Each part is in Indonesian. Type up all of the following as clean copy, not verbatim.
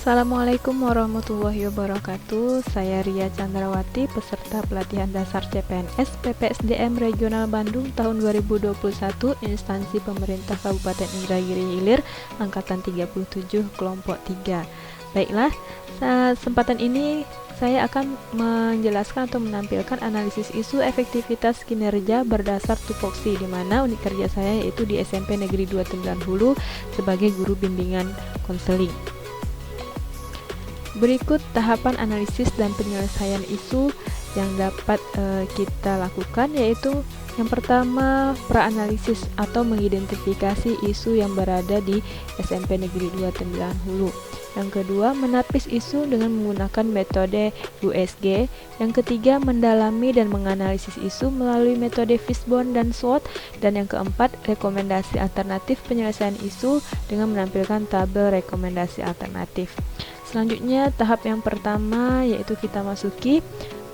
Assalamualaikum warahmatullahi wabarakatuh. Saya Ria Chandrawati, peserta pelatihan dasar CPNS PPSDM Regional Bandung tahun 2021, instansi pemerintah Kabupaten Indragiri Hilir, angkatan 37, kelompok 3. Baiklah, kesempatan ini saya akan menjelaskan atau menampilkan analisis isu efektivitas kinerja berdasar tupoksi, di mana unit kerja saya yaitu di SMP Negeri 29 Hulu sebagai guru bimbingan konseling. Berikut tahapan analisis dan penyelesaian isu yang dapat kita lakukan, yaitu yang pertama, praanalisis atau mengidentifikasi isu yang berada di SMP Negeri 29 Hulu. Yang kedua, menapis isu dengan menggunakan metode USG. Yang ketiga, mendalami dan menganalisis isu melalui metode Fishbone dan SWOT. Dan yang keempat, rekomendasi alternatif penyelesaian isu dengan menampilkan tabel rekomendasi alternatif. Selanjutnya, tahap yang pertama yaitu kita masuki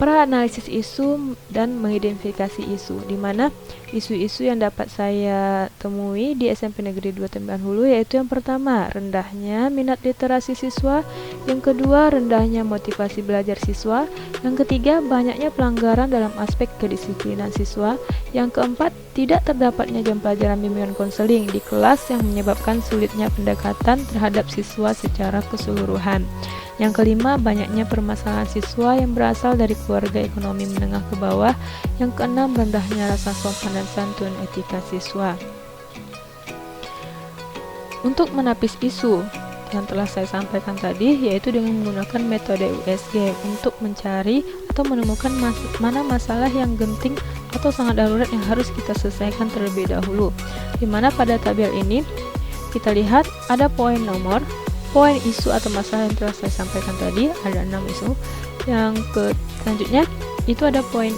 praanalisis isu dan mengidentifikasi isu, di mana isu-isu yang dapat saya temui di SMP Negeri 29 Hulu yaitu yang pertama, rendahnya minat literasi siswa, yang kedua, rendahnya motivasi belajar siswa, yang ketiga, banyaknya pelanggaran dalam aspek kedisiplinan siswa, yang keempat, tidak terdapatnya jam pelajaran bimbingan konseling di kelas yang menyebabkan sulitnya pendekatan terhadap siswa secara keseluruhan. Yang kelima, banyaknya permasalahan siswa yang berasal dari keluarga ekonomi menengah ke bawah. Yang keenam, rendahnya rasa sopan dan santun etika siswa. Untuk menapis isu yang telah saya sampaikan tadi, yaitu dengan menggunakan metode USG untuk mencari atau menemukan mana masalah yang genting atau sangat darurat yang harus kita selesaikan terlebih dahulu. Di mana pada tabel ini kita lihat ada poin isu atau masalah yang telah saya sampaikan tadi, ada 6 isu. Selanjutnya itu ada poin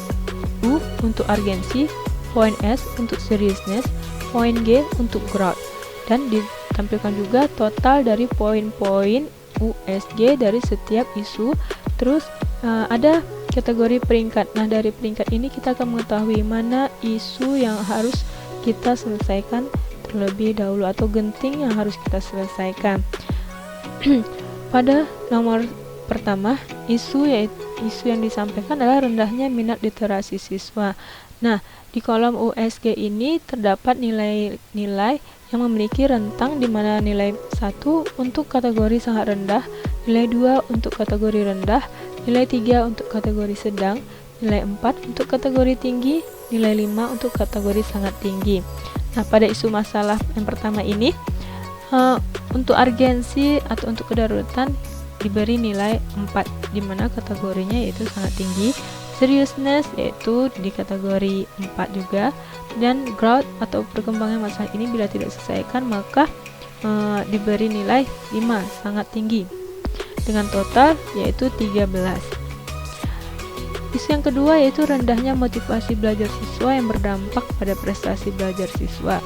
U untuk urgensi, poin S untuk seriousness, poin G untuk growth, dan ditampilkan juga total dari poin-poin USG dari setiap isu. Terus ada kategori peringkat. Nah, dari peringkat ini kita akan mengetahui mana isu yang harus kita selesaikan terlebih dahulu atau genting yang harus kita selesaikan. Pada nomor pertama, isu yang disampaikan adalah rendahnya minat literasi siswa. Nah, di kolom USG ini terdapat nilai-nilai yang memiliki rentang, di mana nilai 1 untuk kategori sangat rendah, nilai 2 untuk kategori rendah, nilai 3 untuk kategori sedang, nilai 4 untuk kategori tinggi, nilai 5 untuk kategori sangat tinggi. Nah, pada isu masalah yang pertama ini, untuk urgensi atau untuk kedaruratan diberi nilai 4, di mana kategorinya yaitu sangat tinggi. Seriousness yaitu di kategori 4 juga, dan growth atau perkembangan masalah ini bila tidak diselesaikan maka diberi nilai 5, sangat tinggi, dengan total yaitu 13. Isu yang kedua yaitu rendahnya motivasi belajar siswa yang berdampak pada prestasi belajar siswa,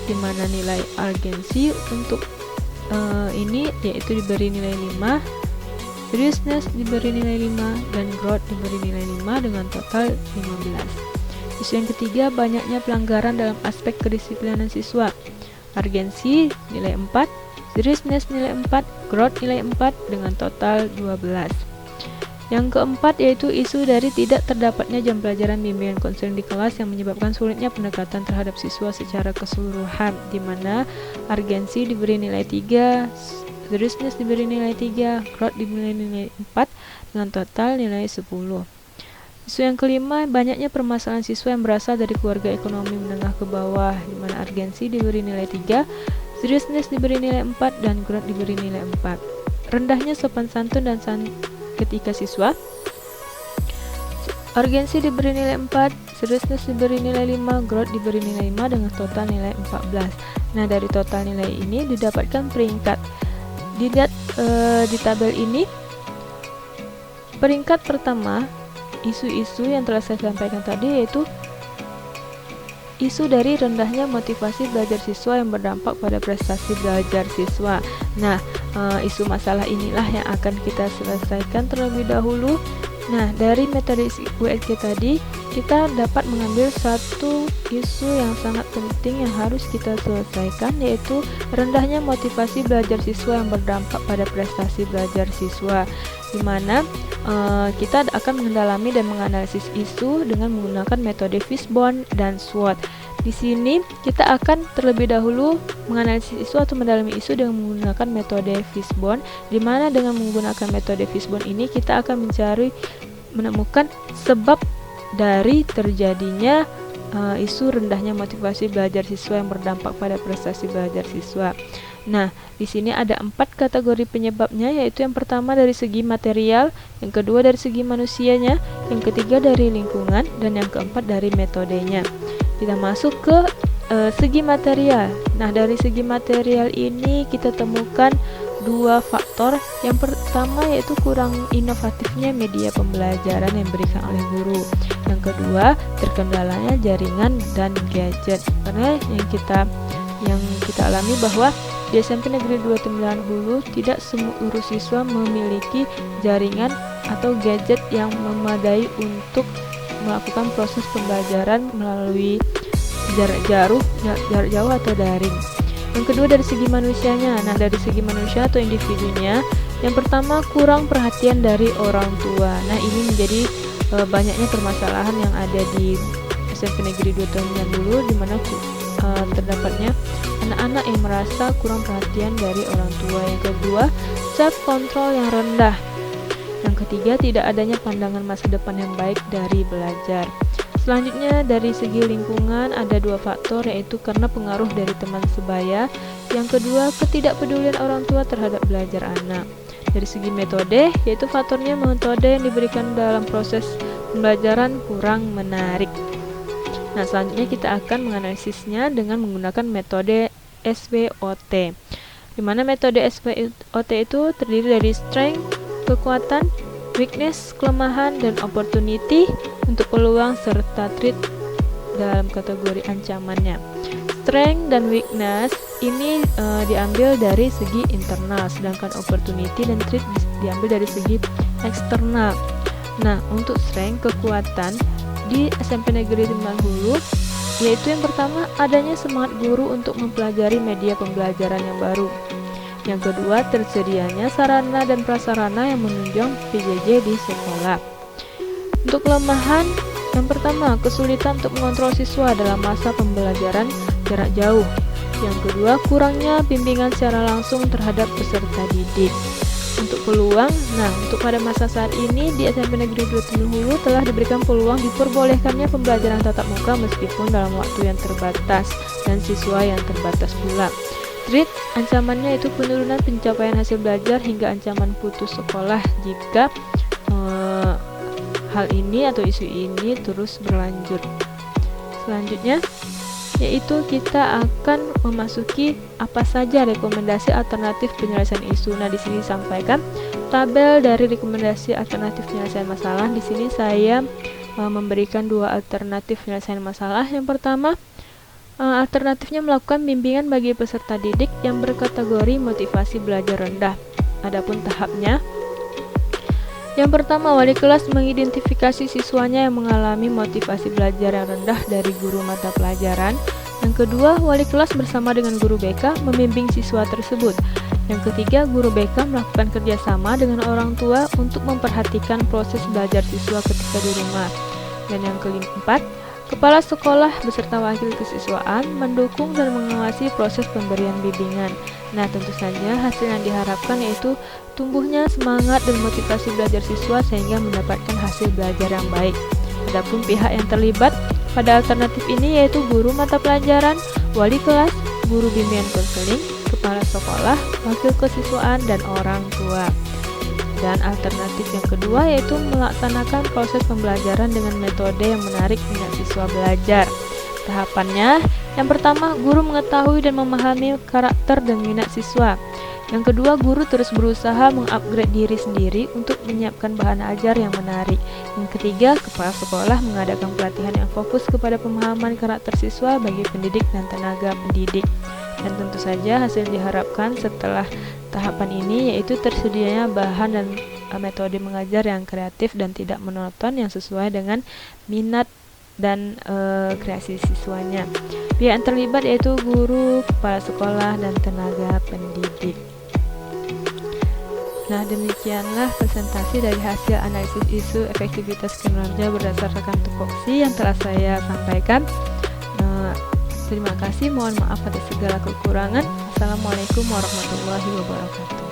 di mana nilai urgensi untuk ini yaitu diberi nilai 5, seriousness diberi nilai 5, dan growth diberi nilai 5 dengan total 15. Isu yang ketiga, banyaknya pelanggaran dalam aspek kedisiplinan siswa. Urgensi nilai 4, seriousness nilai 4, growth nilai 4 dengan total 12. Yang keempat yaitu isu dari tidak terdapatnya jam pelajaran bimbingan konseling di kelas yang menyebabkan sulitnya pendekatan terhadap siswa secara keseluruhan, di mana urgensi diberi nilai 3, seriousness diberi nilai 3, growth diberi nilai 4 dengan total nilai 10. Isu yang kelima, banyaknya permasalahan siswa yang berasal dari keluarga ekonomi menengah ke bawah, di mana urgensi diberi nilai 3, seriousness diberi nilai 4, dan growth diberi nilai 4. Rendahnya sopan santun dan ketika siswa, urgensi diberi nilai 4, seriousness diberi nilai 5, growth diberi nilai 5 dengan total nilai 14. Nah, dari total nilai ini didapatkan peringkat. Dilihat di tabel ini, peringkat pertama isu-isu yang telah saya sampaikan tadi yaitu isu dari rendahnya motivasi belajar siswa yang berdampak pada prestasi belajar siswa. Nah, isu masalah inilah yang akan kita selesaikan terlebih dahulu. Nah, dari metode USG tadi kita dapat mengambil satu isu yang sangat penting yang harus kita selesaikan, yaitu rendahnya motivasi belajar siswa yang berdampak pada prestasi belajar siswa, di mana kita akan mendalami dan menganalisis isu dengan menggunakan metode Fishbone dan SWOT. Di sini kita akan terlebih dahulu menganalisis isu atau mendalami isu dengan menggunakan metode Fishbone, di mana dengan menggunakan metode Fishbone ini kita akan menemukan sebab dari terjadinya isu rendahnya motivasi belajar siswa yang berdampak pada prestasi belajar siswa. Nah, di sini ada 4 kategori penyebabnya, yaitu yang pertama dari segi material, yang kedua dari segi manusianya, yang ketiga dari lingkungan, dan yang keempat dari metodenya. Kita masuk ke segi material. Nah, dari segi material ini kita temukan 2 faktor. Yang pertama yaitu kurang inovatifnya media pembelajaran yang diberikan oleh guru. Yang kedua, terkendalanya jaringan dan gadget. Karena yang kita alami bahwa di SMP Negeri 29 Hulu tidak seluruh siswa memiliki jaringan atau gadget yang memadai untuk melakukan proses pembelajaran melalui jarak jauh atau daring. Yang kedua dari segi manusianya. Nah, dari segi manusia atau individunya, yang pertama kurang perhatian dari orang tua. Nah, ini menjadi banyaknya permasalahan yang ada di SMP Negeri 29 dulu, di mana terdapatnya anak-anak yang merasa kurang perhatian dari orang tua. Yang kedua, self control yang rendah. Yang ketiga, tidak adanya pandangan masa depan yang baik dari belajar. Selanjutnya dari segi lingkungan ada 2 faktor, yaitu karena pengaruh dari teman sebaya. Yang kedua, ketidakpedulian orang tua terhadap belajar anak. Dari segi metode, yaitu faktornya metode yang diberikan dalam proses pembelajaran kurang menarik. Nah, selanjutnya kita akan menganalisisnya dengan menggunakan metode SWOT, di mana metode SWOT itu terdiri dari strength, kekuatan, weakness, kelemahan, dan opportunity untuk peluang serta threat dalam kategori ancamannya. Strength dan weakness ini diambil dari segi internal, sedangkan opportunity dan threat diambil dari segi eksternal. Nah, untuk strength, kekuatan di SMP Negeri 29 Hulu, yaitu yang pertama adanya semangat guru untuk mempelajari media pembelajaran yang baru. Yang kedua, tersedianya sarana dan prasarana yang menunjang PJJ di sekolah. Untuk kelemahan, yang pertama, kesulitan untuk mengontrol siswa dalam masa pembelajaran jarak jauh. Yang kedua, kurangnya bimbingan secara langsung terhadap peserta didik. Untuk peluang, untuk pada masa saat ini di SMP Negeri 27 Hulu telah diberikan peluang diperbolehkannya pembelajaran tatap muka meskipun dalam waktu yang terbatas dan siswa yang terbatas pula. Threat, ancamannya itu penurunan pencapaian hasil belajar hingga ancaman putus sekolah jika hal ini atau isu ini terus berlanjut. Selanjutnya yaitu kita akan memasuki apa saja rekomendasi alternatif penyelesaian isu. Nah, di sini disampaikan tabel dari rekomendasi alternatif penyelesaian masalah. Di sini saya memberikan 2 alternatif penyelesaian masalah. Yang pertama, alternatifnya melakukan bimbingan bagi peserta didik yang berkategori motivasi belajar rendah. Adapun tahapnya, yang pertama, wali kelas mengidentifikasi siswanya yang mengalami motivasi belajar yang rendah dari guru mata pelajaran. Yang kedua, wali kelas bersama dengan guru BK membimbing siswa tersebut. Yang ketiga, guru BK melakukan kerjasama dengan orang tua untuk memperhatikan proses belajar siswa ketika di rumah. Dan yang keempat, kepala sekolah beserta wakil kesiswaan mendukung dan mengawasi proses pemberian bimbingan. Nah, tentu saja hasil yang diharapkan yaitu tumbuhnya semangat dan motivasi belajar siswa sehingga mendapatkan hasil belajar yang baik. Adapun pihak yang terlibat pada alternatif ini yaitu guru mata pelajaran, wali kelas, guru bimbingan konseling, kepala sekolah, wakil kesiswaan, dan orang tua. Dan alternatif yang kedua yaitu melaksanakan proses pembelajaran dengan metode yang menarik minat siswa belajar. Tahapannya, yang pertama, guru mengetahui dan memahami karakter dan minat siswa. Yang kedua, guru terus berusaha mengupgrade diri sendiri untuk menyiapkan bahan ajar yang menarik. Yang ketiga, kepala sekolah mengadakan pelatihan yang fokus kepada pemahaman karakter siswa bagi pendidik dan tenaga pendidik. Dan tentu saja hasil yang diharapkan setelah tahapan ini yaitu tersedianya bahan dan metode mengajar yang kreatif dan tidak monoton yang sesuai dengan minat dan kreasi siswanya. Pihak yang terlibat yaitu guru, kepala sekolah, dan tenaga pendidik. Nah, demikianlah presentasi dari hasil analisis isu efektivitas kinerja berdasarkan tupoksi yang telah saya sampaikan. Terima kasih, mohon maaf atas segala kekurangan. Assalamualaikum warahmatullahi wabarakatuh.